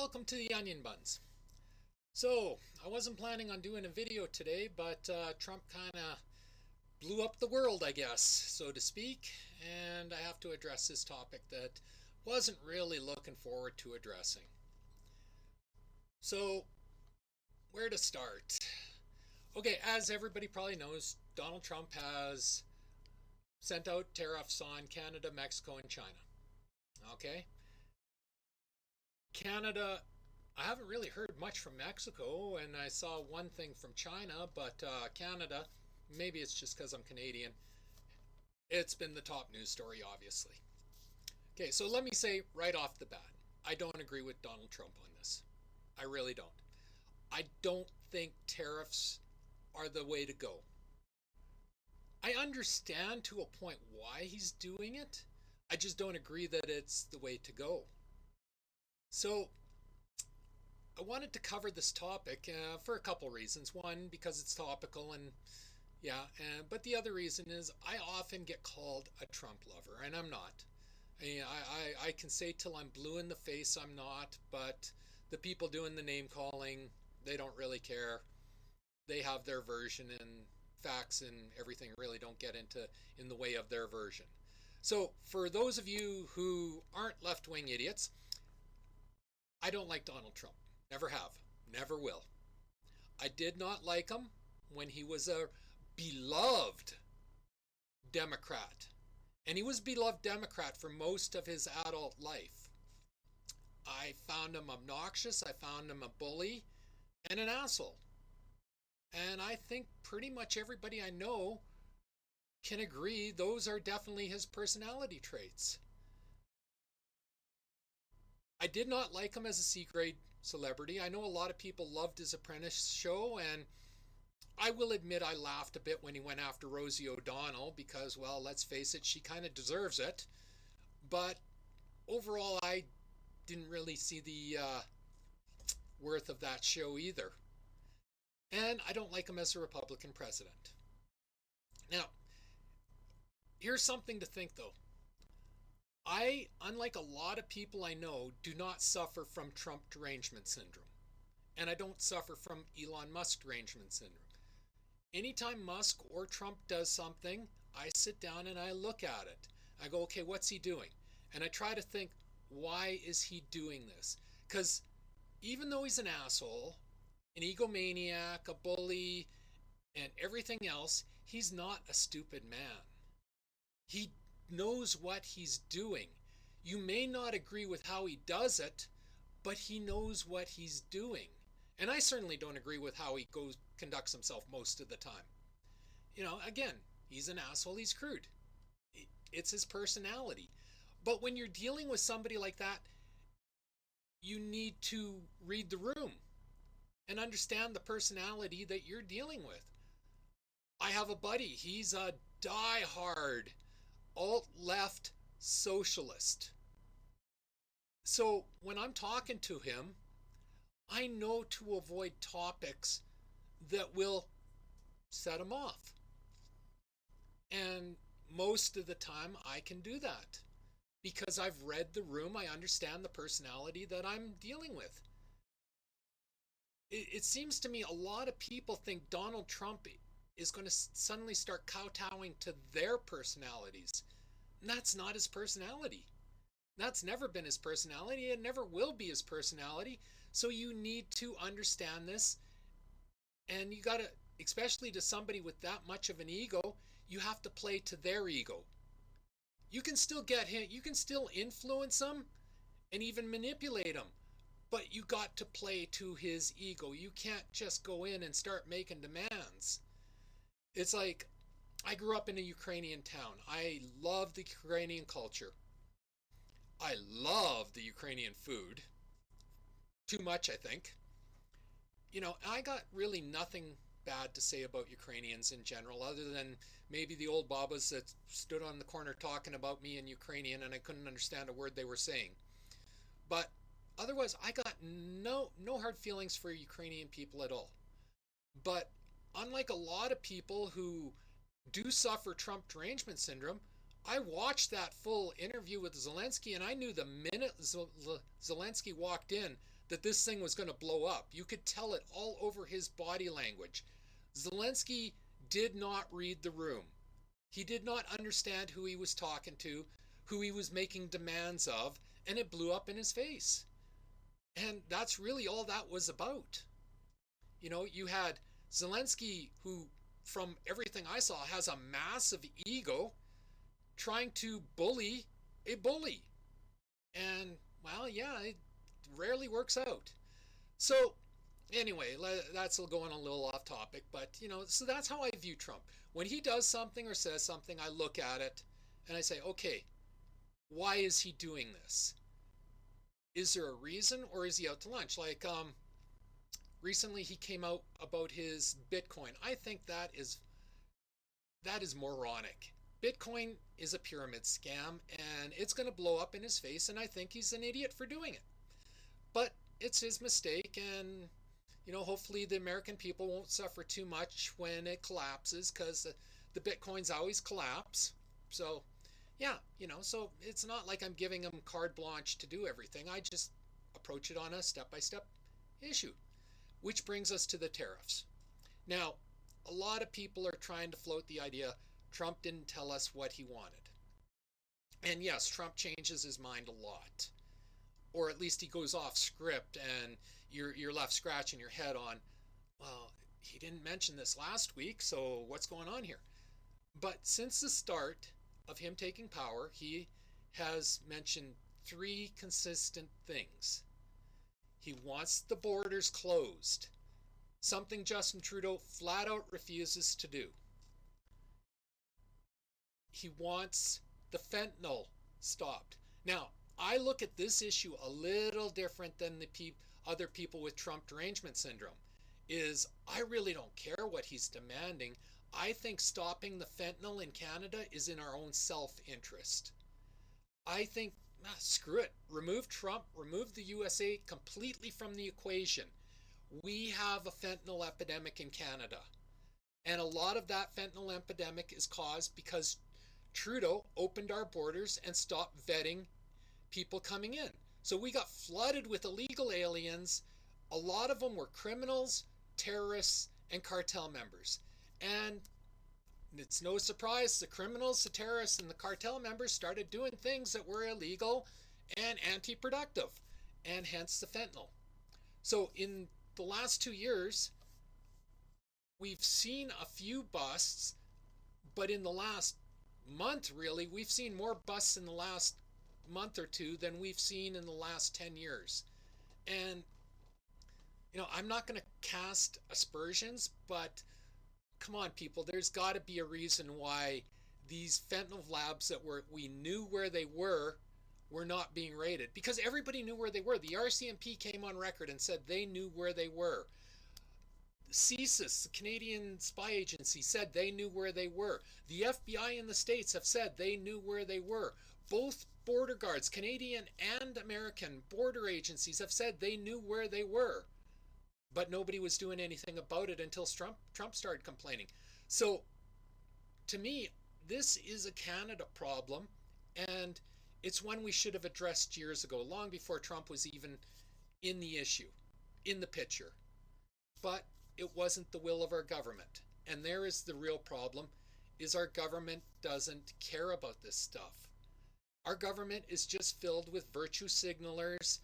welcome to the Onion Buns. So, I wasn't planning on doing a video today, but Trump kind of blew up the world, I guess, so to speak, and I have to address this topic that wasn't really looking forward to addressing. So, where to start? Okay, as everybody probably knows, Donald Trump has sent out tariffs on Canada, Mexico, and China. Okay? Canada, I haven't really heard much from Mexico, and I saw one thing from China, but Canada, maybe it's just because I'm Canadian, it's been the top news story, obviously. Okay, so let me say right off the bat, I don't agree with Donald Trump on this. I really don't. I don't think tariffs are the way to go. I understand to a point why he's doing it. I just don't agree that it's the way to go. So, I wanted to cover this topic for a couple reasons. One, because it's topical, and but the other reason is I often get called a Trump lover, and I'm not. I can say till I'm blue in the face I'm not, but the people doing the name calling, they don't really care. They have their version, and facts and everything really don't get in the way of their version. So for those of you who aren't left-wing idiots, I don't like Donald Trump. Never have. Never will. I did not like him when he was a beloved Democrat. And he was a beloved Democrat for most of his adult life. I found him obnoxious. I found him a bully and an asshole. And I think pretty much everybody I know can agree those are definitely his personality traits. I did not like him as a C-grade celebrity. I know a lot of people loved his Apprentice show, and I will admit I laughed a bit when he went after Rosie O'Donnell because, well, let's face it, she kind of deserves it. But overall, I didn't really see the worth of that show either. And I don't like him as a Republican president. Now, here's something to think, though. I, unlike a lot of people I know, do not suffer from Trump derangement syndrome. And I don't suffer from Elon Musk derangement syndrome. Anytime Musk or Trump does something, I sit down and I look at it. I go, okay, what's he doing? And I try to think, why is he doing this? Because even though he's an asshole, an egomaniac, a bully, and everything else, he's not a stupid man. He knows what he's doing. You may not agree with how he does it, but he knows what he's doing. And I certainly don't agree with how he conducts himself most of the time. Again, he's an asshole, he's crude. It's his personality. But when you're dealing with somebody like that, you need to read the room and understand the personality that you're dealing with. I have a buddy, he's a die-hard alt-left socialist. So when I'm talking to him, I know to avoid topics that will set him off. And most of the time I can do that because I've read the room, I understand the personality that I'm dealing with. It seems to me a lot of people think Donald Trump is going to suddenly start kowtowing to their personalities. And that's not his personality. That's never been his personality. It never will be his personality. So you need to understand this. And you got to, especially to somebody with that much of an ego, you have to play to their ego. You can still get him, you can still influence him and even manipulate him. But you got to play to his ego. You can't just go in and start making demands. It's like, I grew up in a Ukrainian town. I love the Ukrainian culture. I love the Ukrainian food. Too much, I think. I got really nothing bad to say about Ukrainians in general, other than maybe the old babas that stood on the corner talking about me in Ukrainian and I couldn't understand a word they were saying. But otherwise, I got no hard feelings for Ukrainian people at all. But unlike a lot of people who do suffer Trump derangement syndrome, I watched that full interview with Zelensky, and I knew the minute Zelensky walked in that this thing was going to blow up. You could tell it all over his body language. Zelensky did not read the room. He did not understand who he was talking to, who he was making demands of, and it blew up in his face. And that's really all that was about. You had Zelensky, who, from everything I saw, has a massive ego, trying to bully a bully. And, well, yeah, it rarely works out. So, anyway, that's going a little off topic, but, so that's how I view Trump. When he does something or says something, I look at it and I say, okay, why is he doing this? Is there a reason, or is he out to lunch? Like, recently he came out about his Bitcoin. I think that is moronic. Bitcoin is a pyramid scam, and it's going to blow up in his face, and I think he's an idiot for doing it. But it's his mistake, and hopefully the American people won't suffer too much when it collapses, because the Bitcoins always collapse. So, yeah, so it's not like I'm giving him carte blanche to do everything. I just approach it on a step-by-step issue, which brings us to the tariffs. Now, a lot of people are trying to float the idea Trump didn't tell us what he wanted. And yes, Trump changes his mind a lot. Or at least he goes off script, and you're left scratching your head on, well, he didn't mention this last week, so what's going on here? But since the start of him taking power, he has mentioned three consistent things. He wants the borders closed, something Justin Trudeau flat out refuses to do. He wants the fentanyl stopped. Now, I look at this issue a little different than the other people with Trump derangement syndrome. I really don't care what he's demanding. I think stopping the fentanyl in Canada is in our own self-interest. I think, screw it. Remove Trump, remove the USA completely from the equation. We have a fentanyl epidemic in Canada. And a lot of that fentanyl epidemic is caused because Trudeau opened our borders and stopped vetting people coming in. So we got flooded with illegal aliens. A lot of them were criminals, terrorists, and cartel members. And it's no surprise the criminals, the terrorists, and the cartel members started doing things that were illegal and anti-productive, and hence the fentanyl. So in the last 2 years, we've seen a few busts, but in the last month, really, we've seen more busts in the last month or two than we've seen in the last 10 years. And, I'm not going to cast aspersions, but come on, people, there's got to be a reason why these fentanyl labs that we knew where they were not being raided, because everybody knew where they were. The RCMP came on record and said they knew where they were. CSIS, the Canadian Spy Agency, said they knew where they were. The FBI in the States have said they knew where they were. Both border guards, Canadian and American border agencies, have said they knew where they were. But nobody was doing anything about it until Trump started complaining. So, to me, this is a Canada problem, and it's one we should have addressed years ago, long before Trump was even in the issue, in the picture. But it wasn't the will of our government. And there is the real problem, is our government doesn't care about this stuff. Our government is just filled with virtue signalers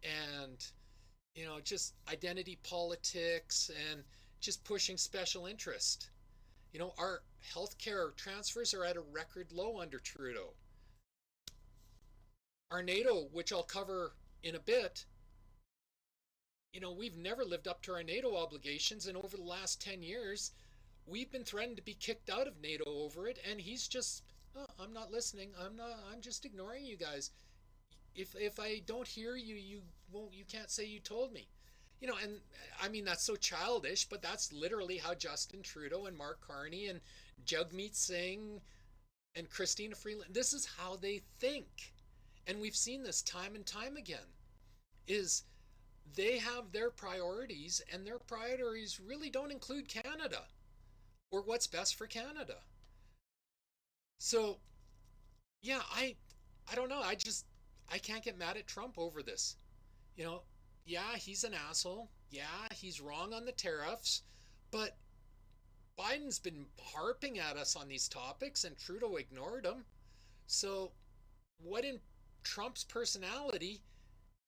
and, just identity politics and just pushing special interest. Our healthcare transfers are at a record low under Trudeau. Our NATO, which I'll cover in a bit, we've never lived up to our NATO obligations, and over the last 10 years, we've been threatened to be kicked out of NATO over it, and he's just, oh, I'm not listening. I'm just ignoring you guys. If I don't hear you, you can't say you told me. And I mean, that's so childish, but that's literally how Justin Trudeau and Mark Carney and Jagmeet Singh and Christina Freeland, this is how they think. And we've seen this time and time again, is they have their priorities, and their priorities really don't include Canada or what's best for Canada. So, yeah, I don't know. I can't get mad at Trump over this. Yeah, he's an asshole. Yeah, he's wrong on the tariffs. But Biden's been harping at us on these topics and Trudeau ignored him. So, what in Trump's personality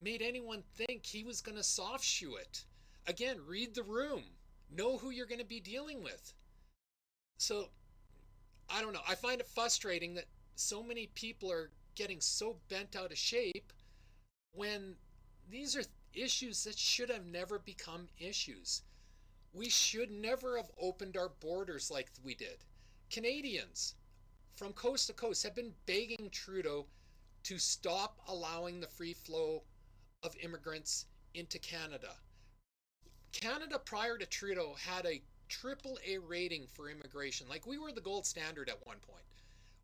made anyone think he was going to soft shoe it? Again, read the room. Know who you're going to be dealing with. So, I don't know. I find it frustrating that so many people are getting so bent out of shape when these are issues that should have never become issues. We should never have opened our borders like we did. Canadians from coast to coast have been begging Trudeau to stop allowing the free flow of immigrants into Canada. Canada, prior to Trudeau, had a triple A rating for immigration. Like, we were the gold standard at one point.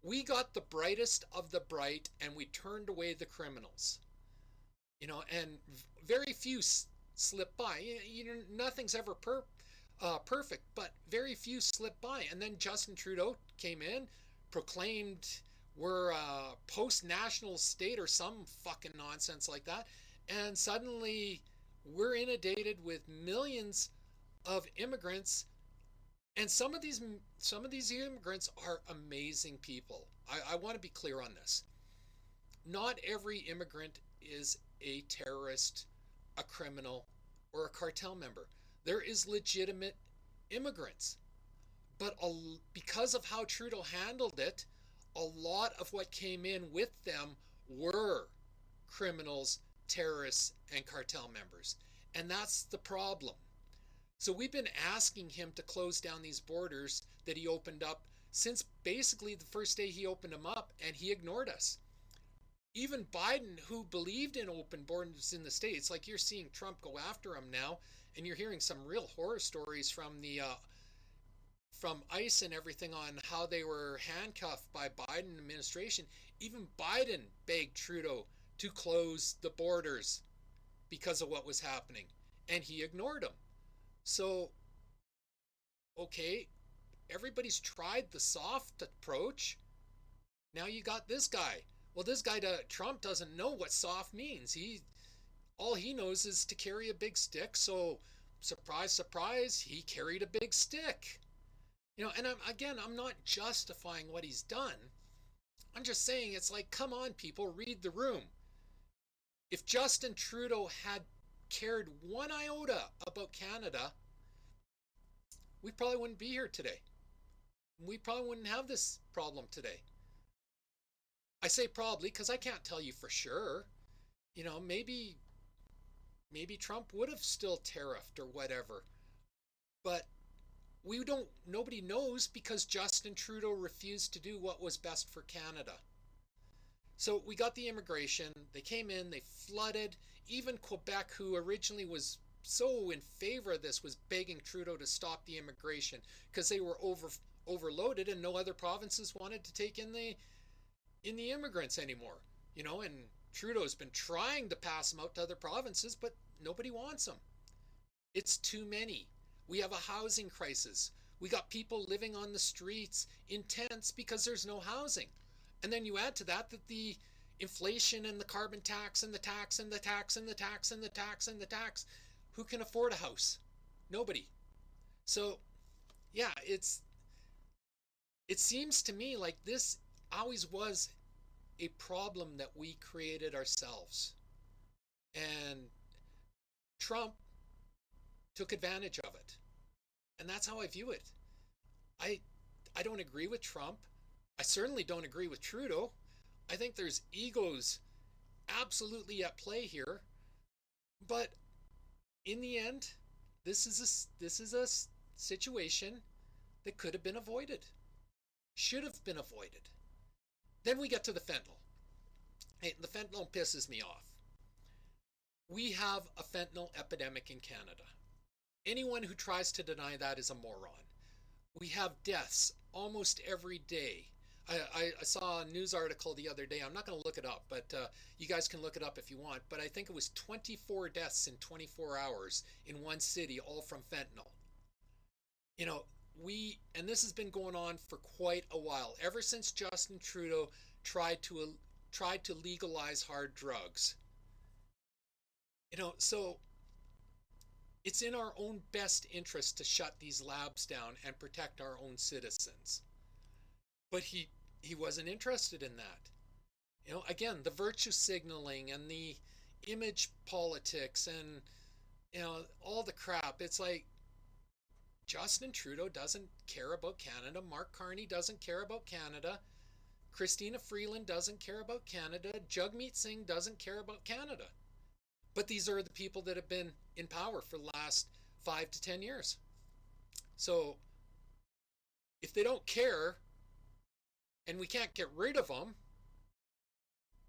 We got the brightest of the bright and we turned away the criminals. And very few slip by. Nothing's ever perfect, but very few slip by. And then Justin Trudeau came in, proclaimed we're a post-national state or some fucking nonsense like that, and suddenly we're inundated with millions of immigrants. And some of these immigrants are amazing people. I want to be clear on this. Not every immigrant is a terrorist, a criminal, or a cartel member. There is legitimate immigrants. But because of how Trudeau handled it, a lot of what came in with them were criminals, terrorists, and cartel members. And that's the problem. So we've been asking him to close down these borders that he opened up since basically the first day he opened them up, and he ignored us. Even Biden, who believed in open borders in the States, like you're seeing Trump go after him now, and you're hearing some real horror stories from the from ICE and everything on how they were handcuffed by Biden administration. Even Biden begged Trudeau to close the borders because of what was happening, and he ignored him. So, okay, everybody's tried the soft approach. Now you got this guy. Well, this guy, Trump, doesn't know what soft means. All he knows is to carry a big stick. So, surprise, surprise, he carried a big stick. And I'm not justifying what he's done. I'm just saying it's like, come on, people, read the room. If Justin Trudeau had cared one iota about Canada, we probably wouldn't be here today. We probably wouldn't have this problem today. I say probably because I can't tell you for sure. Maybe Trump would have still tariffed or whatever. But nobody knows because Justin Trudeau refused to do what was best for Canada. So we got the immigration. They came in, they flooded. Even Quebec, who originally was so in favor of this, was begging Trudeau to stop the immigration because they were overloaded and no other provinces wanted to take in the immigrants anymore. And Trudeau's been trying to pass them out to other provinces, but nobody wants them. It's too many. We have a housing crisis. We got people living on the streets in tents because there's no housing. And then you add to that the inflation and the carbon tax and the tax and the tax and the tax and the tax and the tax. Who can afford a house? Nobody. So, yeah, it seems to me like this always was a problem that we created ourselves. And Trump took advantage of it. And that's how I view it. I I don't agree with Trump. I certainly don't agree with Trudeau. I think there's egos absolutely at play here. But in the end, this is a situation that could have been avoided. Should have been avoided. Then we get to the fentanyl. Hey, the fentanyl pisses me off. We have a fentanyl epidemic in Canada. Anyone who tries to deny that is a moron. We have deaths almost every day. I saw a news article the other day. I'm not going to look it up, but you guys can look it up if you want. But I think it was 24 deaths in 24 hours in one city, all from fentanyl. You know, and this has been going on for quite a while, ever since Justin Trudeau tried to legalize hard drugs. So it's in our own best interest to shut these labs down and protect our own citizens. But he wasn't interested in that. Again, the virtue signaling and the image politics and all the crap. It's like Justin Trudeau doesn't care about Canada. Mark Carney doesn't care about Canada. Christina Freeland doesn't care about Canada. Jagmeet Singh doesn't care about Canada. But these are the people that have been in power for the last 5 to 10 years. So if they don't care and we can't get rid of them,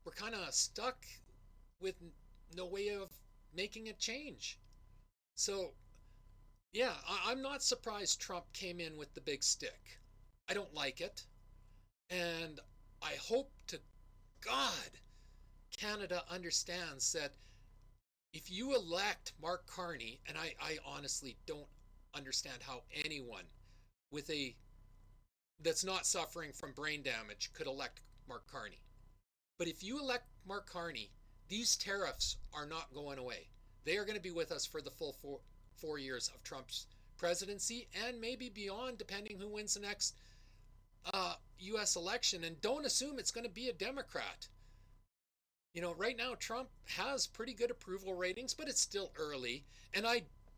we're kind of stuck with no way of making a change. So, yeah, I'm not surprised Trump came in with the big stick. I don't like it. And I hope to God Canada understands that if you elect Mark Carney, and I honestly don't understand how anyone with a that's not suffering from brain damage could elect Mark Carney. But if you elect Mark Carney, these tariffs are not going away. They are going to be with us for the full 4 years of Trump's presidency and maybe beyond, depending who wins the next U.S. election. And don't assume it's going to be a Democrat. Right now Trump has pretty good approval ratings, but it's still early. And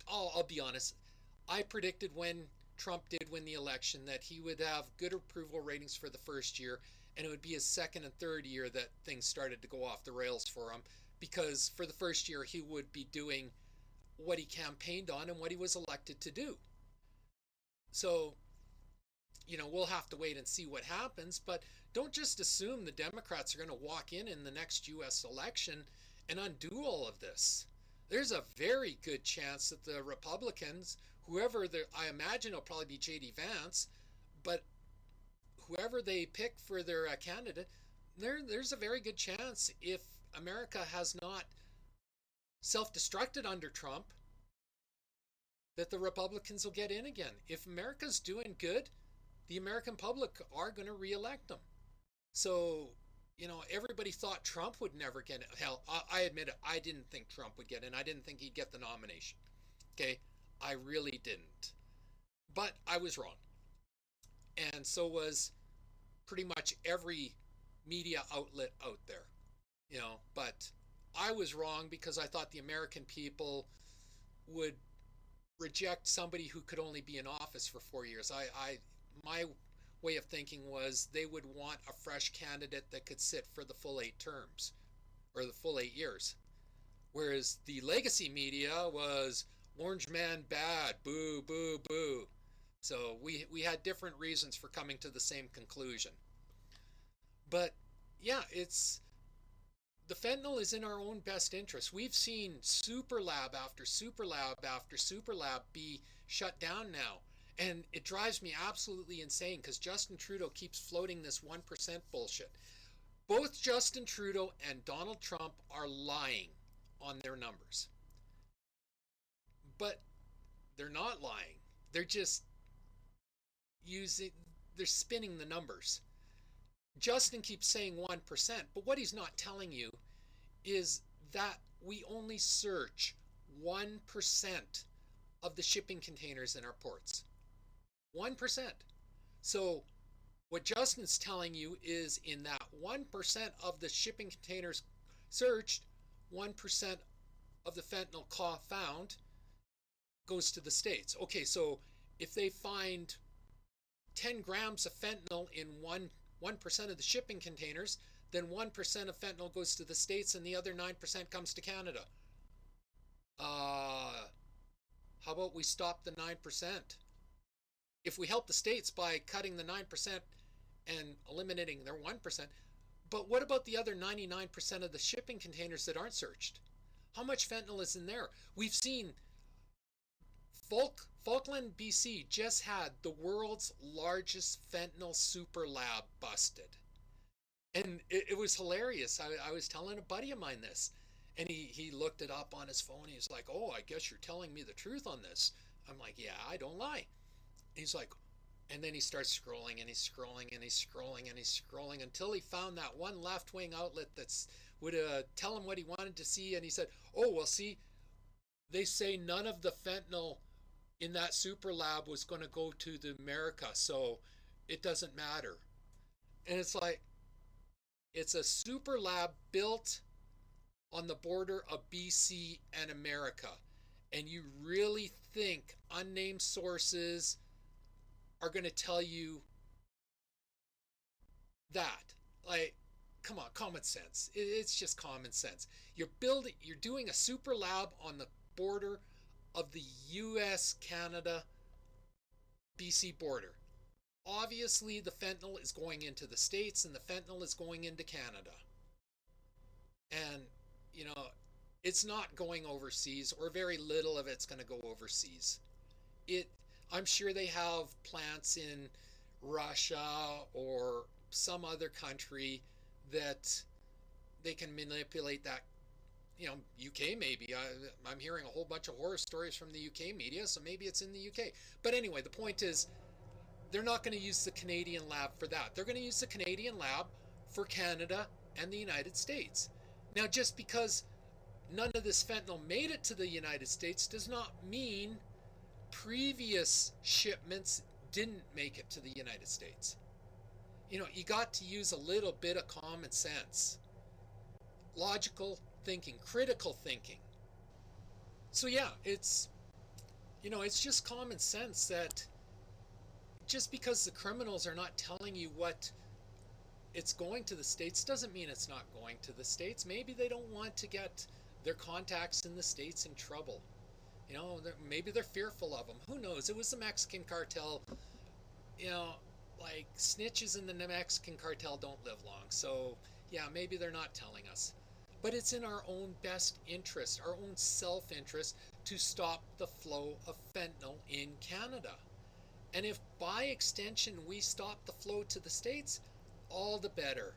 I'll be honest, I predicted when Trump did win the election that he would have good approval ratings for the first year, and it would be his second and third year that things started to go off the rails for him, because for the first year he would be doing what he campaigned on and what he was elected to do. So, we'll have to wait and see what happens, but don't just assume the Democrats are going to walk in the next U.S. election and undo all of this. There's a very good chance that the Republicans, I imagine it'll probably be J.D. Vance, but whoever they pick for their candidate, there's a very good chance, if America has not self-destructed under Trump, that the Republicans will get in again. If America's doing good, the American public are going to reelect them. So, everybody thought Trump would never get it. Hell, I admit it, I didn't think Trump would get in. I didn't think he'd get the nomination. Okay? I really didn't. But I was wrong. And so was pretty much every media outlet out there. But I was wrong because I thought the American people would reject somebody who could only be in office for 4 years. My way of thinking was they would want a fresh candidate that could sit for the full 8 terms or the full 8 years. Whereas the legacy media was orange man bad, boo, boo, boo. So we had different reasons for coming to the same conclusion. But yeah, the fentanyl is in our own best interest. We've seen super lab after super lab after super lab be shut down now. And it drives me absolutely insane because Justin Trudeau keeps floating this 1% bullshit. Both Justin Trudeau and Donald Trump are lying on their numbers. But they're not lying. They're just they're spinning the numbers. Justin keeps saying 1%, but what he's not telling you is that we only search 1% of the shipping containers in our ports. 1%. So what Justin's telling you is in that 1% of the shipping containers searched, 1% of the fentanyl found goes to the States. Okay, so if they find 10 grams of fentanyl in 1% of the shipping containers, then 1% of fentanyl goes to the States and the other 9% comes to Canada. How about we stop the 9%? If we help the States by cutting the 9% and eliminating their 1%, but what about the other 99% of the shipping containers that aren't searched? How much fentanyl is in there? We've seen Falkland, BC just had the world's largest fentanyl super lab busted. And it was hilarious. I was telling a buddy of mine this, and he looked it up on his phone. He's like, oh, I guess you're telling me the truth on this. I'm like, yeah, I don't lie. He's like, and then he starts scrolling and he's scrolling and he's scrolling and he's scrolling until he found that one left-wing outlet that's would tell him what he wanted to see, and he said, "Oh, well, see, they say none of the fentanyl in that super lab was going to go to the America, so it doesn't matter." And it's like, it's a super lab built on the border of BC and America. And you really think unnamed sources are going to tell you that? Like, come on, common sense. It's just common sense. You're doing a super lab on the border of the US Canada BC border. Obviously, the fentanyl is going into the States and the fentanyl is going into Canada. And, you know, it's not going overseas, or very little of it's going to go overseas. It, I'm sure they have plants in Russia or some other country that they can manipulate that. UK maybe. I'm hearing a whole bunch of horror stories from the UK media, so maybe it's in the UK. But anyway, the point is, they're not going to use the Canadian lab for that. They're going to use the Canadian lab for Canada and the United States. Now, just because none of this fentanyl made it to the United States does not mean previous shipments didn't make it to the United States. You got to use a little bit of common sense, logical thinking, critical thinking. So yeah, it's just common sense that just because the criminals are not telling you what it's going to the States doesn't mean it's not going to the States. Maybe they don't want to get their contacts in the States in trouble. Maybe they're fearful of them. Who knows? It was the Mexican cartel. Like, snitches in the Mexican cartel don't live long. So, yeah, maybe they're not telling us. But it's in our own best interest, our own self-interest, to stop the flow of fentanyl in Canada. And if by extension we stop the flow to the States, all the better.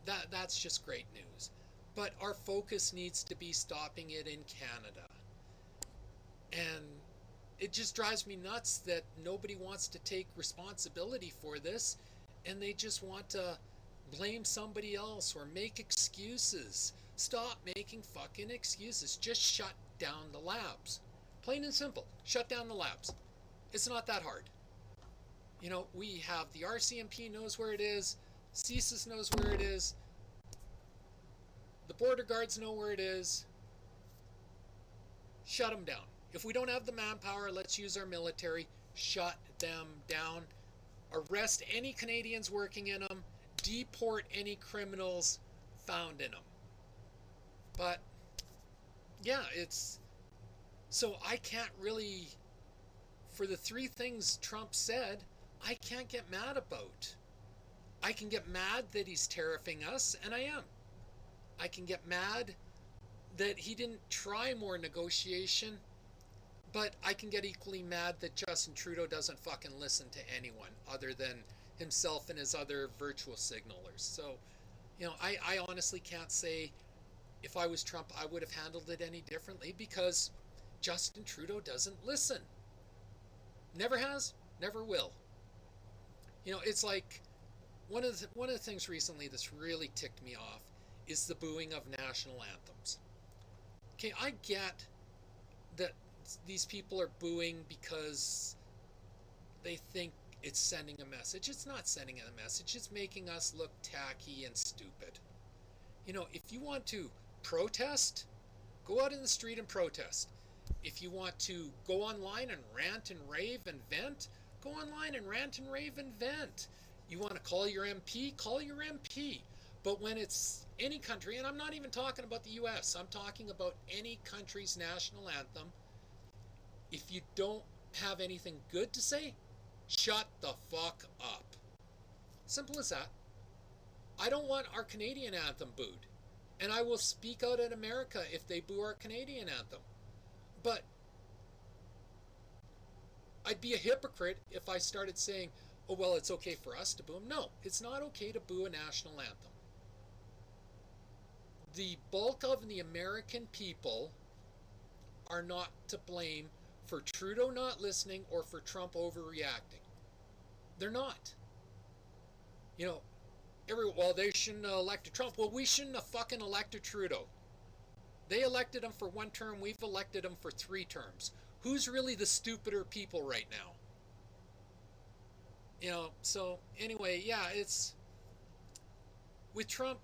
That's just great news. But our focus needs to be stopping it in Canada. And it just drives me nuts that nobody wants to take responsibility for this, and they just want to blame somebody else or make excuses. Stop making fucking excuses. Just shut down the labs. Plain and simple. Shut down the labs. It's not that hard. We have the RCMP knows where it is, CSIS knows where it is, the border guards know where it is. Shut them down. If we don't have the manpower, let's use our military. Shut them down. Arrest any Canadians working in them. Deport any criminals found in them. But, yeah, so I can't really, for the three things Trump said, I can't get mad about. I can get mad that he's tariffing us, and I am. I can get mad that he didn't try more negotiation, but I can get equally mad that Justin Trudeau doesn't fucking listen to anyone other than himself and his other virtual signalers. So, I honestly can't say if I was Trump, I would have handled it any differently, because Justin Trudeau doesn't listen. Never has, never will. It's like one of the things recently that's really ticked me off is the booing of national anthems. Okay, I get that these people are booing because they think it's sending a message. It's not sending a message. It's making us look tacky and stupid. If you want to protest, go out in the street and protest. If you want to go online and rant and rave and vent, go online and rant and rave and vent. You want to call your MP, call your MP. But when it's any country, and I'm not even talking about the US, I'm talking about any country's national anthem, if you don't have anything good to say, shut the fuck up. Simple as that. I don't want our Canadian anthem booed. And I will speak out in America if they boo our Canadian anthem. But I'd be a hypocrite if I started saying, oh, well, it's okay for us to boo them. No, it's not okay to boo a national anthem. The bulk of the American people are not to blame for Trudeau not listening or for Trump overreacting. They're not. Well, they shouldn't have elected Trump. Well, we shouldn't have fucking elected Trudeau. They elected him for 1 term. We've elected him for 3 terms. Who's really the stupider people right now? So anyway, yeah, it's with Trump.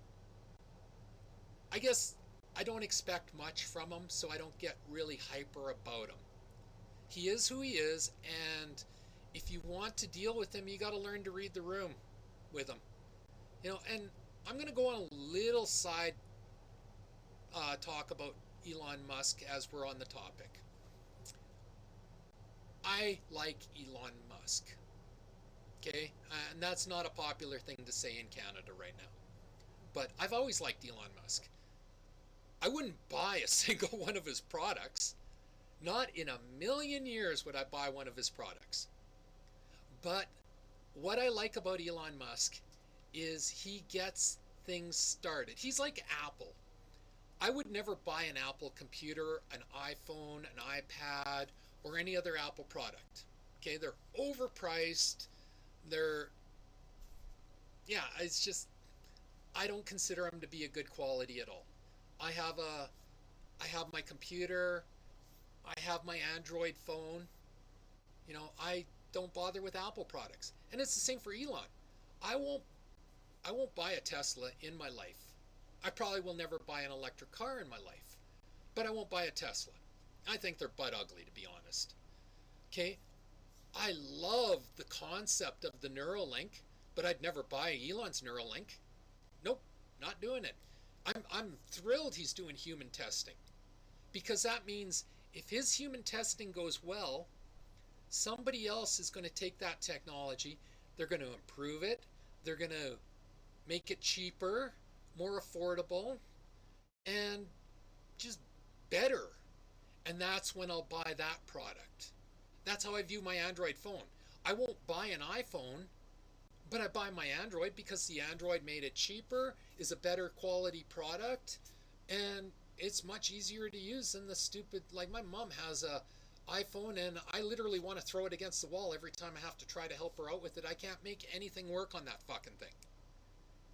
I guess I don't expect much from him, so I don't get really hyper about him. He is who he is, and if you want to deal with him, you got to learn to read the room with him. And I'm going to go on a little side talk about Elon Musk as we're on the topic. I like Elon Musk. Okay? And that's not a popular thing to say in Canada right now. But I've always liked Elon Musk. I wouldn't buy a single one of his products. Not in a million years would I buy one of his products. But what I like about Elon Musk is he gets things started. He's like Apple. I would never buy an Apple computer, an iPhone, an iPad, or any other Apple product. Okay, they're overpriced. They're, yeah, it's just, I don't consider them to be a good quality at all. I have a, I have my computer. I have my Android phone. I don't bother with Apple products. And it's the same for Elon. I won't I won't buy a Tesla in my life. I probably will never buy an electric car in my life. But I won't buy a Tesla. I think they're butt ugly, to be honest. Okay? I love the concept of the Neuralink, but I'd never buy Elon's Neuralink. Nope, not doing it. I'm thrilled he's doing human testing, because that means if his human testing goes well, somebody else is going to take that technology, they're going to improve it, they're going to make it cheaper, more affordable, and just better. And that's when I'll buy that product. That's how I view my Android phone. I won't buy an iPhone, but I buy my Android because the Android made it cheaper, is a better quality product, and it's much easier to use than the stupid, like my mom has a iPhone and I literally want to throw it against the wall every time I have to try to help her out with it. I can't make anything work on that fucking thing.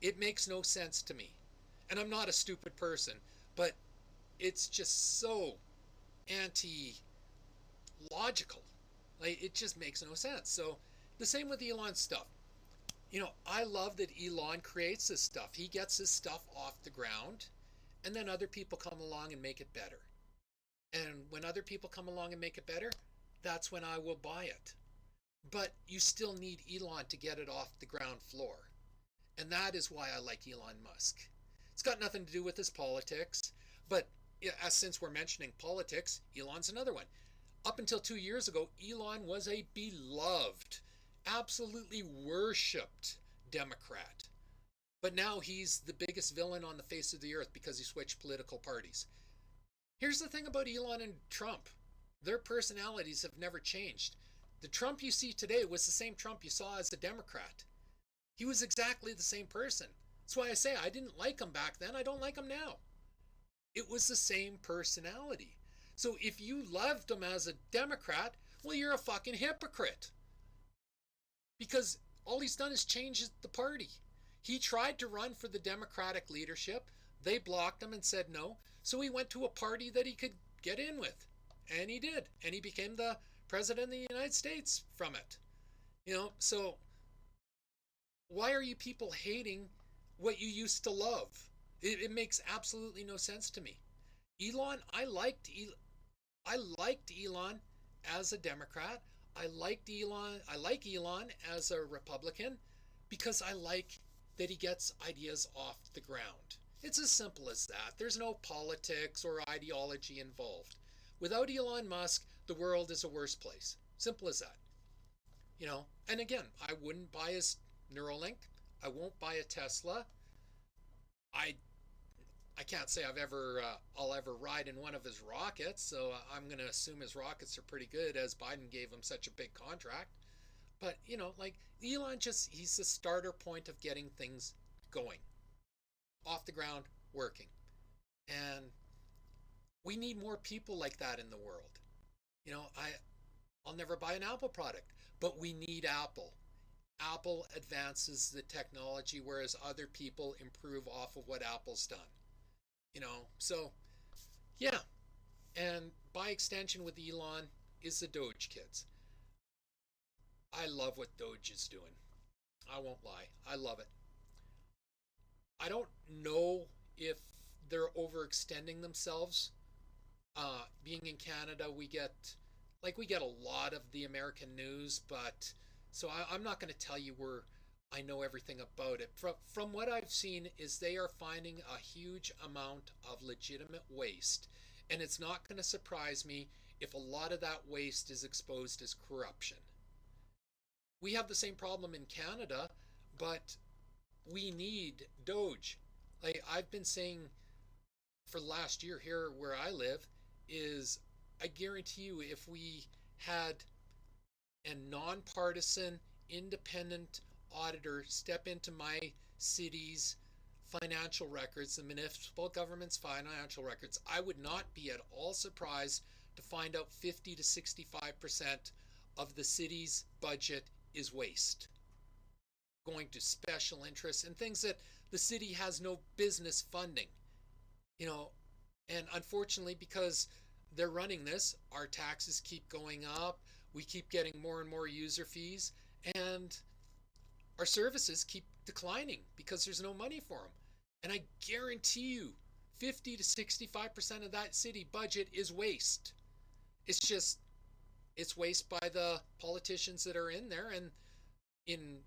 It makes no sense to me. And I'm not a stupid person, but it's just so anti logical. Like, it just makes no sense. So the same with Elon stuff. I love that Elon creates this stuff. He gets his stuff off the ground, and then other people come along and make it better. And when other people come along and make it better, that's when I will buy it. But you still need Elon to get it off the ground floor. And that is why I like Elon Musk. It's got nothing to do with his politics, but since we're mentioning politics, Elon's another one. Up until 2 years ago, Elon was a beloved, absolutely worshipped Democrat. But now he's the biggest villain on the face of the earth because he switched political parties. Here's the thing about Elon and Trump. Their personalities have never changed. The Trump you see today was the same Trump you saw as a Democrat. He was exactly the same person. That's why I say I didn't like him back then. I don't like him now. It was the same personality. So if you loved him as a Democrat, well, you're a fucking hypocrite. Because all he's done is change the party. He tried to run for the Democratic leadership. They blocked him and said no. So he went to a party that he could get in with. And he did. And he became the president of the United States from it. So why are you people hating what you used to love? It makes absolutely no sense to me. Elon, I liked Elon as a Democrat. I like Elon as a Republican because I like that he gets ideas off the ground. It's as simple as that. There's no politics or ideology involved. Without Elon Musk, the world is a worse place. Simple as that. And again, I wouldn't buy his Neuralink. I won't buy a Tesla. I can't say I'll ever ride in one of his rockets, so I'm going to assume his rockets are pretty good as Biden gave him such a big contract. But, like Elon he's the starter point of getting things going, off the ground, working. And we need more people like that in the world. I'll never buy an Apple product, but we need Apple. Apple advances the technology, whereas other people improve off of what Apple's done. So yeah, and by extension with Elon is the Doge kids. I love what Doge is doing. I won't lie. I love it. I don't know if they're overextending themselves. Being in Canada, we get a lot of the American news, but so I'm not going to tell you where I know everything about it. From what I've seen, is they are finding a huge amount of legitimate waste, and it's not going to surprise me if a lot of that waste is exposed as corruption. We have the same problem in Canada, but we need Doge. Like I've been saying for the last year here where I live, is I guarantee you if we had a nonpartisan, independent auditor step into my city's financial records, the municipal government's financial records, I would not be at all surprised to find out 50 to 65% of the city's budget is waste, going to special interests and things that the city has no business funding. You know, and unfortunately, because they're running this, our taxes keep going up, we keep getting more and more user fees, and our services keep declining because there's no money for them. And I guarantee you, 50 to 65% of that city budget is waste. It's just, it's waste by the politicians that are in there. And in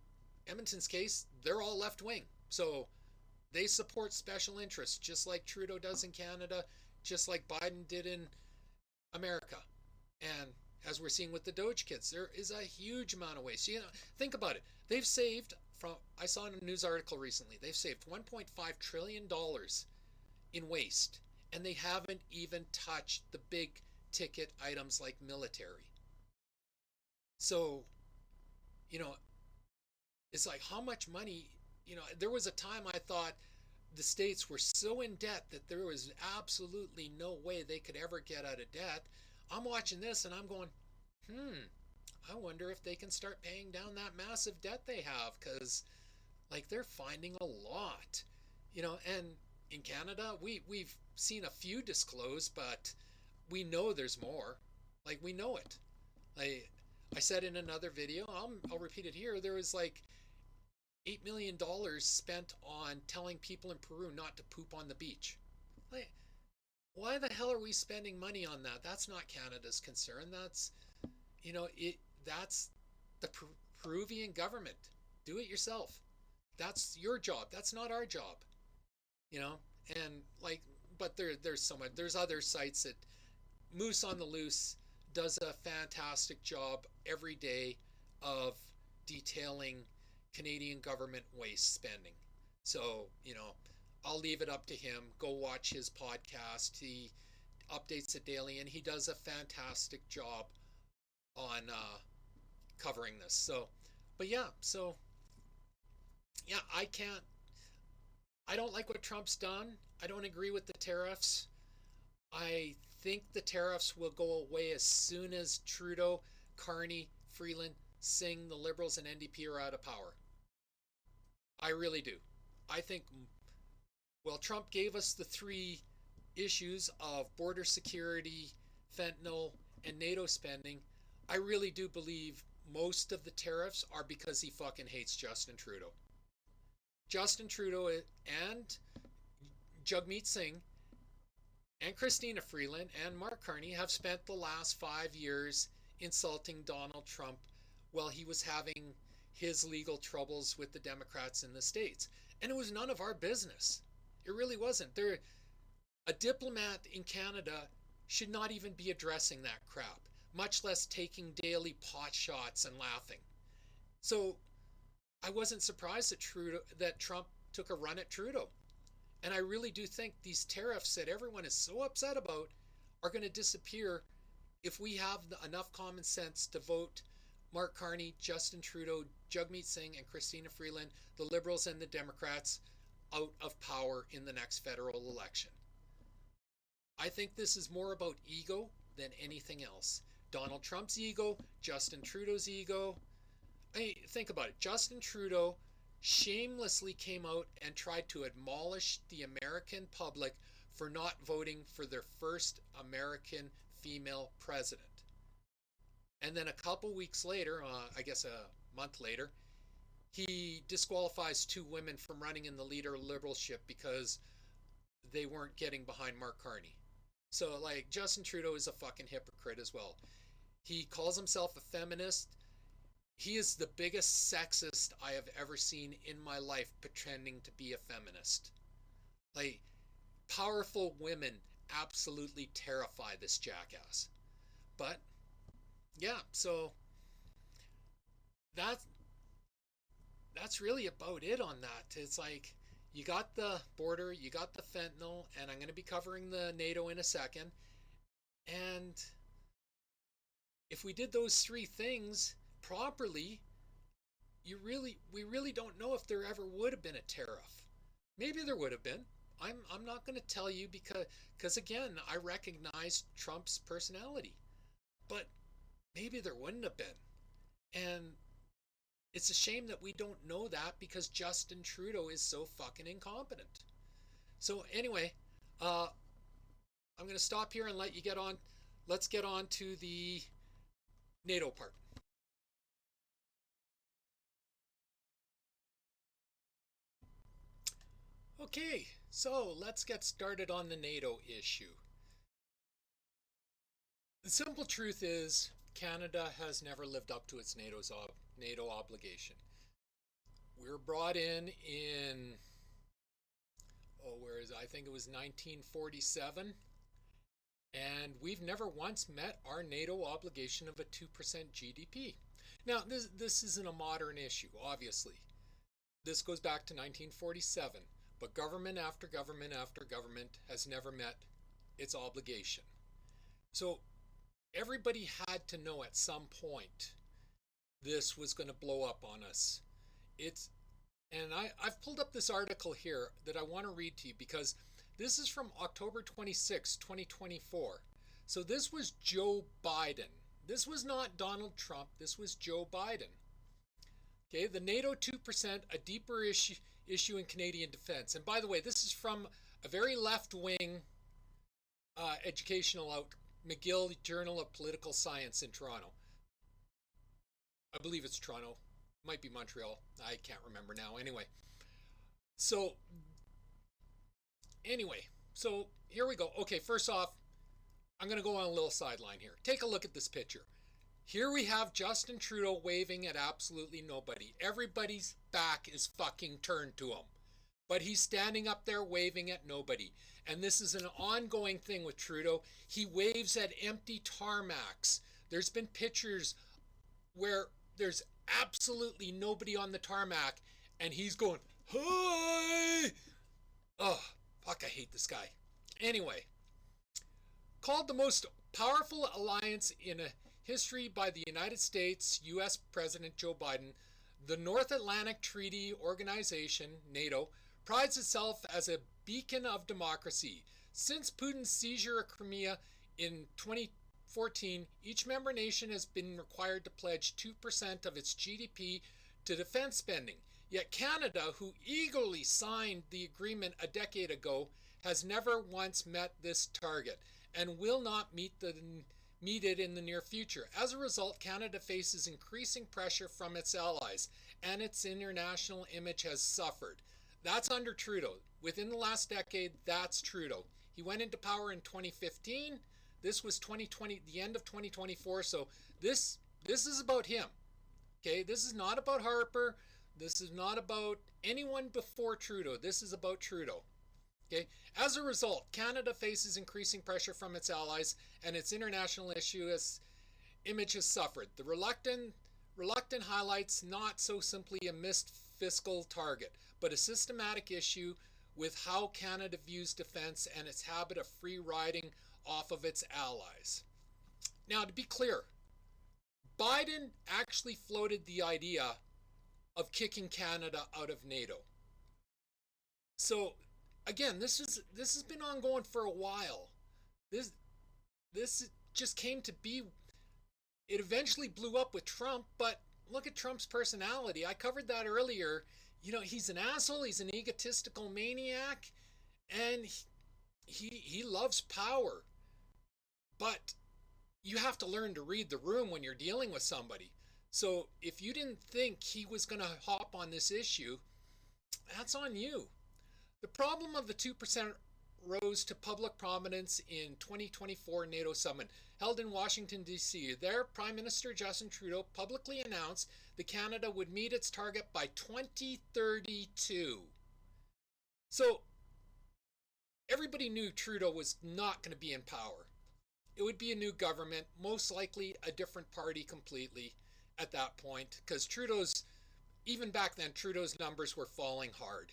Edmonton's case, they're all left wing. So they support special interests, just like Trudeau does in Canada, just like Biden did in America. And as we're seeing with the Doge kids, there is a huge amount of waste. Think about it. They've saved from, I saw in a news article recently, they've saved $1.5 trillion in waste. And they haven't even touched the big ticket items like military. So, you know, it's like how much money, there was a time I thought the states were so in debt that there was absolutely no way they could ever get out of debt. I'm watching this and I'm going, I wonder if they can start paying down that massive debt they have, because like they're finding a lot, and in Canada we've seen a few disclose, but we know there's more. Like we know it. I said in another video, I'll repeat it here. There was like $8 million spent on telling people in Peru not to poop on the beach. Like, why the hell are we spending money on that? That's not Canada's concern. That's the Peruvian government. Do it yourself. That's your job. That's not our job. And like, but there's so much. There's other sites that Moose on the Loose does a fantastic job every day of detailing Canadian government waste spending. So, I'll leave it up to him. Go watch his podcast. He updates it daily and he does a fantastic job on covering this. So, but yeah, I don't like what Trump's done. I don't agree with the tariffs. I think the tariffs will go away as soon as Trudeau, Carney, Freeland, Singh, the Liberals, and NDP are out of power. I really do. I think, well, Trump gave us the three issues of border security, fentanyl, and NATO spending. I really do believe most of the tariffs are because he fucking hates Justin Trudeau. Justin Trudeau and Jagmeet Singh and Christina Freeland and Mark Carney have spent the last 5 years insulting Donald Trump while he was having his legal troubles with the Democrats in the States. And it was none of our business. It really wasn't. A diplomat in Canada should not even be addressing that crap, much less taking daily pot shots and laughing. So I wasn't surprised that Trump took a run at Trudeau. And I really do think these tariffs that everyone is so upset about are going to disappear if we have enough common sense to vote Mark Carney, Justin Trudeau, Jagmeet Singh, and Christina Freeland, the Liberals and the Democrats, out of power in the next federal election. I think this is more about ego than anything else. Donald Trump's ego, Justin Trudeau's ego. Think about it. Justin Trudeau shamelessly came out and tried to admonish the American public for not voting for their first American female president. And then a couple weeks later, I guess a month later, he disqualifies two women from running in the leader liberalship because they weren't getting behind Mark Carney. So, like, Justin Trudeau is a fucking hypocrite as well. He calls himself a feminist. He is the biggest sexist I have ever seen in my life pretending to be a feminist. Like, powerful women absolutely terrify this jackass. But, yeah, so that that's really about it on that. It's like you got the border, you got the fentanyl, and I'm going to be covering the NATO in a second. And if we did those three things properly, we really don't know if there ever would have been a tariff. Maybe there would have been. I'm not going to tell you because again, I recognize Trump's personality. But maybe there wouldn't have been. And it's a shame that we don't know that because Justin Trudeau is so fucking incompetent. So anyway, I'm going to stop here and let you get on. Let's get on to the NATO part. Okay, so let's get started on the NATO issue. The simple truth is Canada has never lived up to its NATO obligation. We were brought in I think it was 1947, and we've never once met our NATO obligation of a 2% GDP. Now, this isn't a modern issue, obviously. This goes back to 1947, but government after government after government has never met its obligation. So everybody had to know at some point this was going to blow up on us. I've pulled up this article here that I want to read to you because this is from October 26, 2024. So this was Joe Biden. This was not Donald Trump. This was Joe Biden. Okay, the NATO 2%, a deeper issue in Canadian defense. And by the way, this is from a very left-wing educational McGill Journal of Political Science in Toronto. I believe it's Toronto. Might be Montreal. I can't remember now. So here we go. Okay, first off, I'm going to go on a little sideline here. Take a look at this picture. Here we have Justin Trudeau waving at absolutely nobody. Everybody's back is fucking turned to him. But he's standing up there waving at nobody. And this is an ongoing thing with Trudeau. He waves at empty tarmacs. There's been pictures where there's absolutely nobody on the tarmac and he's going, "Hi!" Oh, fuck, I hate this guy. Anyway, called the most powerful alliance in history by the United States, U.S. President Joe Biden, the North Atlantic Treaty Organization, NATO, prides itself as a beacon of democracy. Since Putin's seizure of Crimea in 2014, each member nation has been required to pledge 2% of its GDP to defense spending. Yet Canada, who eagerly signed the agreement a decade ago, has never once met this target and will not meet it in the near future. As a result, Canada faces increasing pressure from its allies, and its international image has suffered. That's under Trudeau. Within the last decade, that's Trudeau. He went into power in 2015. This was 2020, the end of 2024. So this is about him. Okay, this is not about Harper. This is not about anyone before Trudeau. This is about Trudeau. Okay. As a result, Canada faces increasing pressure from its allies, and its international image has suffered. The reluctant highlights not so simply a missed fiscal target, but a systematic issue with how Canada views defense and its habit of free riding off of its allies. Now, to be clear, Biden actually floated the idea of kicking Canada out of NATO. So again, this has been ongoing for a while. This just came to be. It eventually blew up with Trump, but look at Trump's personality. I covered that earlier. He's an asshole. He's an egotistical maniac, and he loves power. But you have to learn to read the room when you're dealing with somebody. So if you didn't think he was going to hop on this issue, that's on you. The problem of the 2% rose to public prominence in 2024 NATO summit held in Washington, D.C. There, Prime Minister Justin Trudeau publicly announced that Canada would meet its target by 2032. So everybody knew Trudeau was not going to be in power. It would be a new government, most likely a different party completely at that point, because even back then, Trudeau's numbers were falling hard.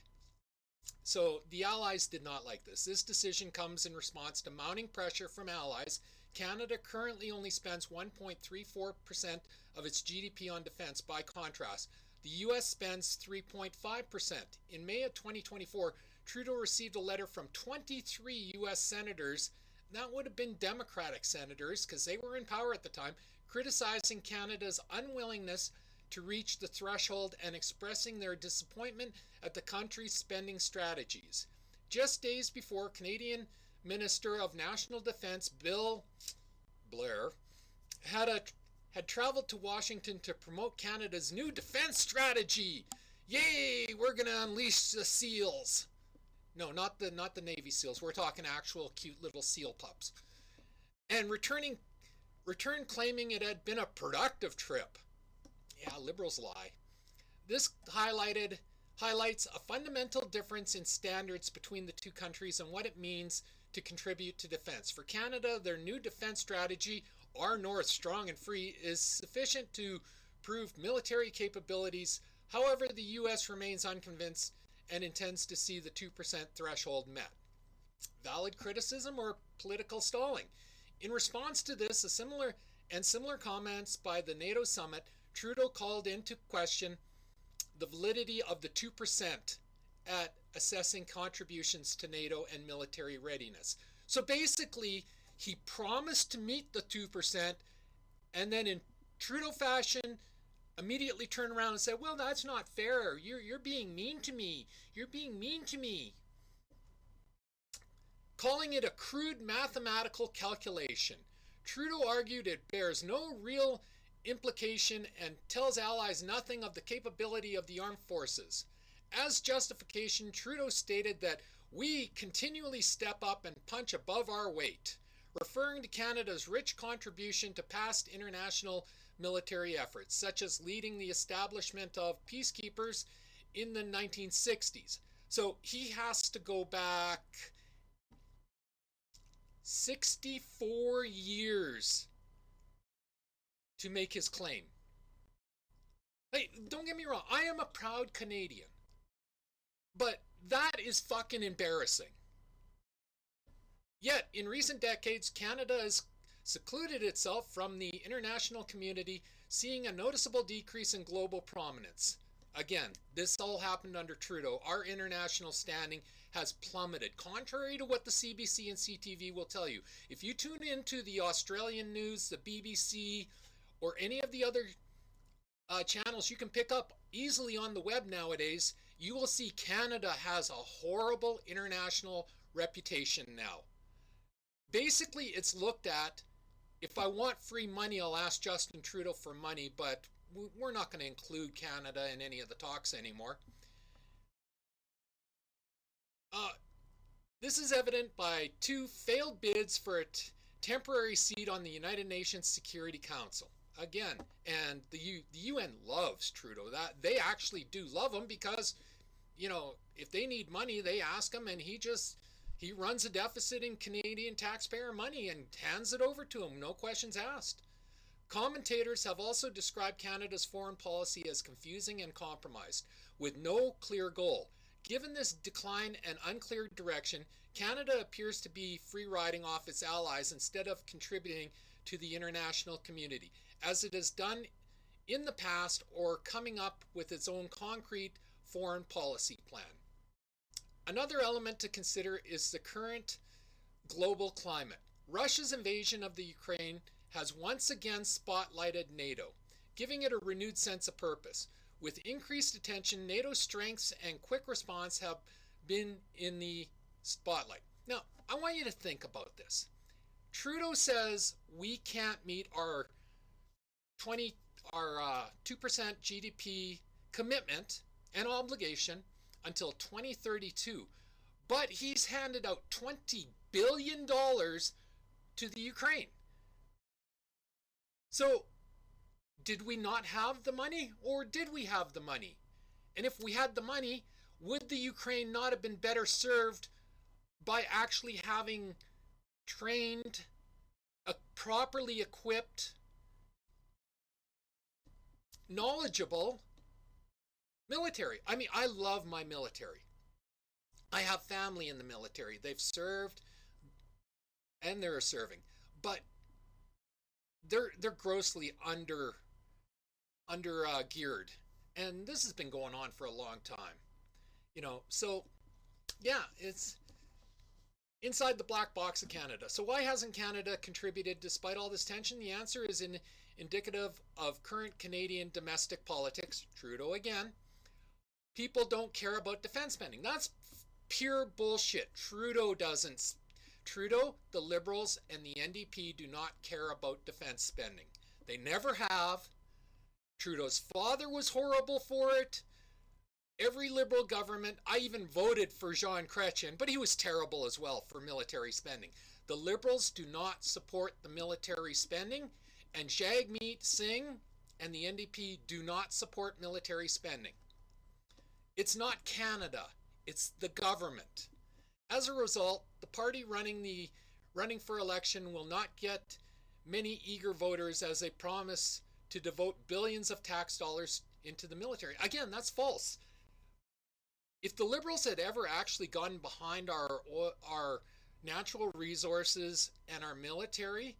So the Allies did not like this. This decision comes in response to mounting pressure from allies. Canada currently only spends 1.34% of its GDP on defense. By contrast, the U.S. spends 3.5%. In May of 2024, Trudeau received a letter from 23 U.S. senators, that would have been Democratic senators because they were in power at the time, criticizing Canada's unwillingness to reach the threshold and expressing their disappointment at the country's spending strategies. Just days before, Canadian Minister of National Defense Bill Blair had traveled to Washington to promote Canada's new defense strategy. Yay, we're going to unleash the SEALs. No, not the Navy SEALs. We're talking actual cute little SEAL pups. And returned claiming it had been a productive trip. Yeah, liberals lie. This highlights a fundamental difference in standards between the two countries and what it means to contribute to defense. For Canada, their new defense strategy, Our North Strong and Free, is sufficient to prove military capabilities. However, the U.S. remains unconvinced and intends to see the 2% threshold met. Valid criticism or political stalling? In response to this, similar comments by the NATO summit, Trudeau called into question the validity of the 2% at assessing contributions to NATO and military readiness. So basically, he promised to meet the 2%, and then in Trudeau fashion, immediately turned around and said, well, that's not fair. You're being mean to me. You're being mean to me. Calling it a crude mathematical calculation. Trudeau argued it bears no real implication and tells allies nothing of the capability of the armed forces. As justification, Trudeau stated that we continually step up and punch above our weight, referring to Canada's rich contribution to past international military efforts, such as leading the establishment of peacekeepers in the 1960s. So he has to go back 64 years to make his claim. Hey, don't get me wrong, I am a proud Canadian, but that is fucking embarrassing. Yet, in recent decades, Canada has secluded itself from the international community, seeing a noticeable decrease in global prominence. Again, this all happened under Trudeau. Our international standing has plummeted, contrary to what the CBC and CTV will tell you. If you tune into the Australian news, the BBC, or any of the other channels you can pick up easily on the web nowadays, you will see Canada has a horrible international reputation now. Basically, it's looked at, if I want free money, I'll ask Justin Trudeau for money, but we're not going to include Canada in any of the talks anymore. This is evident by 2 failed bids for a temporary seat on the United Nations Security Council. Again, and the UN loves Trudeau. That they actually do love him because, if they need money, they ask him, and he runs a deficit in Canadian taxpayer money and hands it over to him, no questions asked. Commentators have also described Canada's foreign policy as confusing and compromised, with no clear goal. Given this decline and unclear direction, Canada appears to be free-riding off its allies instead of contributing to the international community, as it has done in the past, or coming up with its own concrete foreign policy plan. Another element to consider is the current global climate. Russia's invasion of the Ukraine has once again spotlighted NATO. giving it a renewed sense of purpose. With increased attention, NATO's strengths and quick response have been in the spotlight. Now, I want you to think about this. Trudeau says we can't meet our 2% GDP commitment and obligation until 2032, but he's handed out $20 billion to the Ukraine. So, did we not have the money, or did we have the money? And if we had the money, would the Ukraine not have been better served by actually having trained, properly equipped, knowledgeable military? I mean, I love my military. I have family in the military. They've served and they're serving, but they're grossly under geared, and this has been going on for a long time. So yeah, it's inside the black box of Canada. So why hasn't Canada contributed despite all this tension? The answer is indicative of current Canadian domestic politics. Trudeau again. People don't care about defense spending. That's pure bullshit. Trudeau doesn't. Trudeau, the Liberals, and the NDP do not care about defense spending. They never have. Trudeau's father was horrible for it. Every Liberal government, I even voted for Jean Chrétien, but he was terrible as well for military spending. The Liberals do not support the military spending, and Jagmeet Singh and the NDP do not support military spending. It's not Canada, it's the government. As a result, the party running for election will not get many eager voters as they promise to devote billions of tax dollars into the military. Again, that's false. If the Liberals had ever actually gotten behind our natural resources and our military,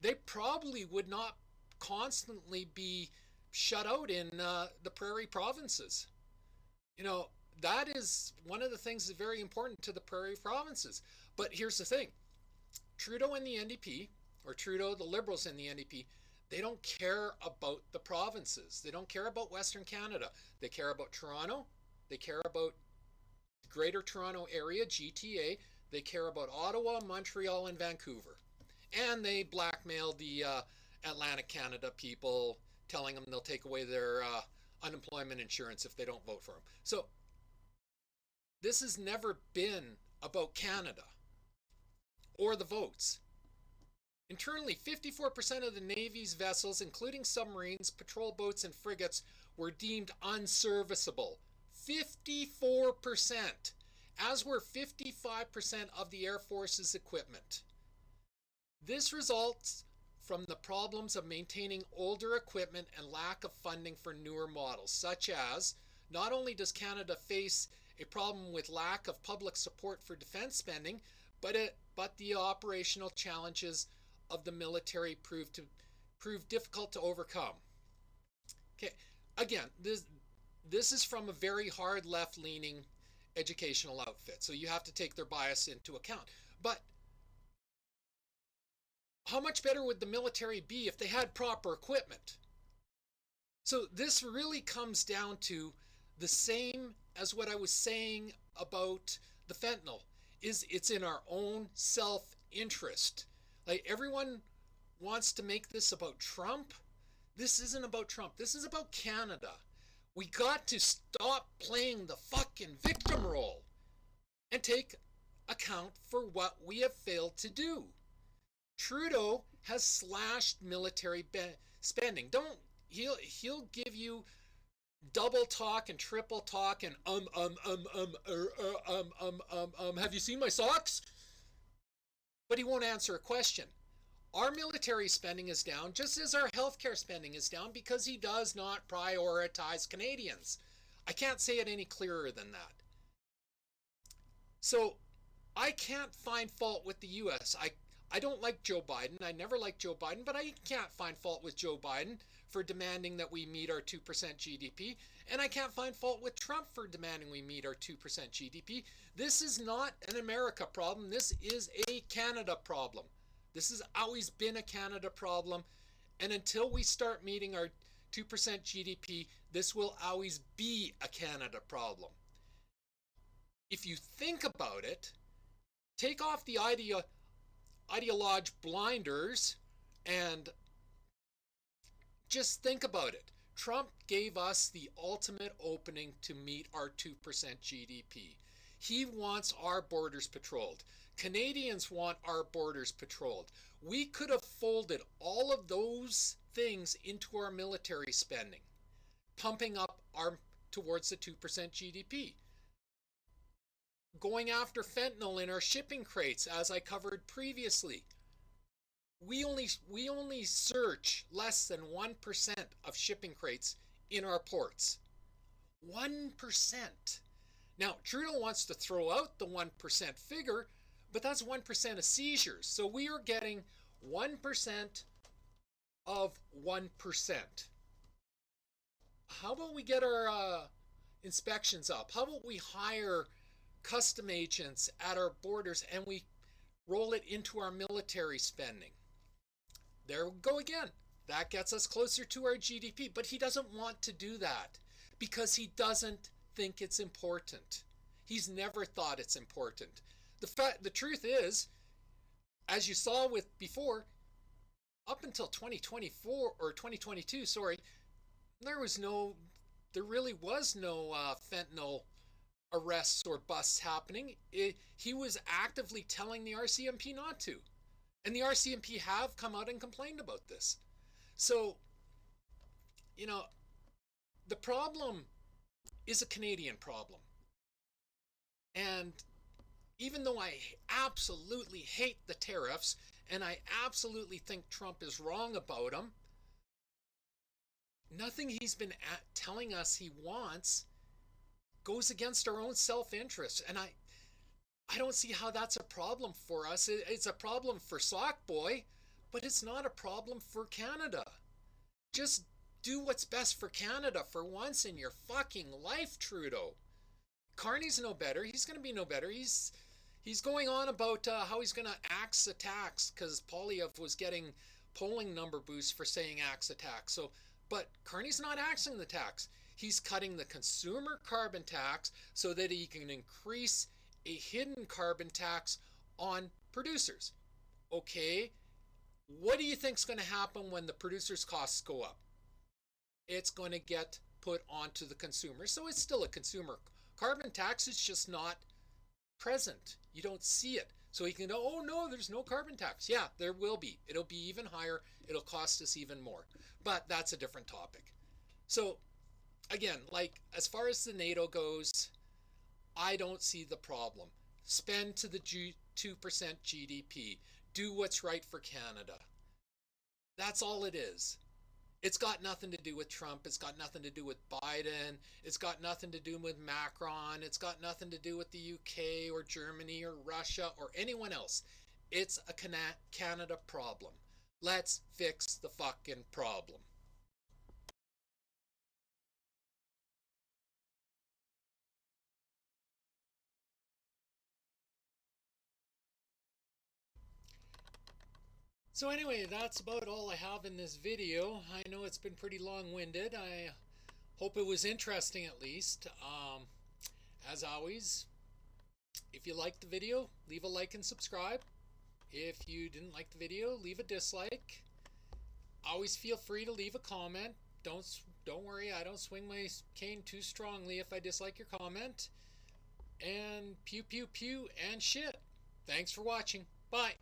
they probably would not constantly be shut out in the prairie provinces. That is one of the things that's very important to the prairie provinces. But here's the thing. Trudeau and the NDP, or Trudeau, the Liberals and the NDP, they don't care about the provinces. They don't care about Western Canada. They care about Toronto. They care about the Greater Toronto Area, GTA. They care about Ottawa, Montreal, and Vancouver. And they blackmail the Atlantic Canada people, telling them they'll take away their unemployment insurance if they don't vote for them. So this has never been about Canada or the votes. Internally, 54% of the Navy's vessels, including submarines, patrol boats, and frigates, were deemed unserviceable. 54%, as were 55% of the Air Force's equipment. This results from the problems of maintaining older equipment and lack of funding for newer models, such as, not only does Canada face a problem with lack of public support for defense spending, but the operational challenges of the military prove difficult to overcome. Okay, again, this is from a very hard left-leaning educational outfit, so you have to take their bias into account. But how much better would the military be if they had proper equipment? So this really comes down to the same as what I was saying about the fentanyl. It's in our own self-interest. Like, everyone wants to make this about Trump. This isn't about Trump. This is about Canada. We got to stop playing the fucking victim role and take account for what we have failed to do. Trudeau has slashed military spending. He'll give you double talk and triple talk and have you seen my socks? But he won't answer a question. Our military spending is down just as our healthcare spending is down because he does not prioritize Canadians. I can't say it any clearer than that. So I can't find fault with the U.S. I don't like Joe Biden. I never liked Joe Biden, but I can't find fault with Joe Biden for demanding that we meet our 2% GDP. And I can't find fault with Trump for demanding we meet our 2% GDP. This is not an America problem. This is a Canada problem. This has always been a Canada problem. And until we start meeting our 2% GDP, this will always be a Canada problem. If you think about it, take off the ideologue blinders and just think about it. Trump gave us the ultimate opening to meet our 2% GDP. He wants our borders patrolled. Canadians want our borders patrolled. We could have folded all of those things into our military spending, pumping up towards the 2% GDP. Going after fentanyl in our shipping crates, as I covered previously. We only search less than 1% of shipping crates in our ports. 1%. Now, Trudeau wants to throw out the 1% figure, but that's 1% of seizures. So we are getting 1% of 1%. How about we get our inspections up? How about we hire custom agents at our borders and we roll it into our military spending? There we go again. That gets us closer to our GDP, but he doesn't want to do that because he doesn't think it's important. He's never thought it's important. The truth is, as you saw with before, up until 2024 or 2022, sorry, there really was no fentanyl arrests or busts happening. He was actively telling the RCMP not to. And the RCMP have come out and complained about this. So, the problem is a Canadian problem. And even though I absolutely hate the tariffs, and I absolutely think Trump is wrong about them, nothing he's been telling us he wants goes against our own self-interest. And I don't see how that's a problem for us. It's a problem for Sockboy, but it's not a problem for Canada. Just do what's best for Canada for once in your fucking life, Trudeau. Carney's no better. He's going to be no better. He's going on about how he's going to axe the tax because Poilievre was getting polling number boosts for saying axe the tax. But Carney's not axing the tax. He's cutting the consumer carbon tax so that he can increase a hidden carbon tax on producers. Okay, what do you think's going to happen when the producers' costs go up? It's going to get put onto the consumer. So it's still a consumer carbon tax. It's just not present. You don't see it. So you can go, oh no, there's no carbon tax. Yeah, there will be. It'll be even higher. It'll cost us even more. But that's a different topic. So again, as far as the NATO goes, I don't see the problem. Spend to the 2% GDP. Do what's right for Canada. That's all it is. It's got nothing to do with Trump. It's got nothing to do with Biden. It's got nothing to do with Macron. It's got nothing to do with the UK or Germany or Russia or anyone else. It's a Canada problem. Let's fix the fucking problem. So anyway, that's about all I have in this video. I know it's been pretty long-winded. I hope it was interesting at least. As always, if you liked the video, leave a like and subscribe. If you didn't like the video, leave a dislike. Always feel free to leave a comment. Don't worry, I don't swing my cane too strongly if I dislike your comment. And pew pew pew and shit. Thanks for watching. Bye.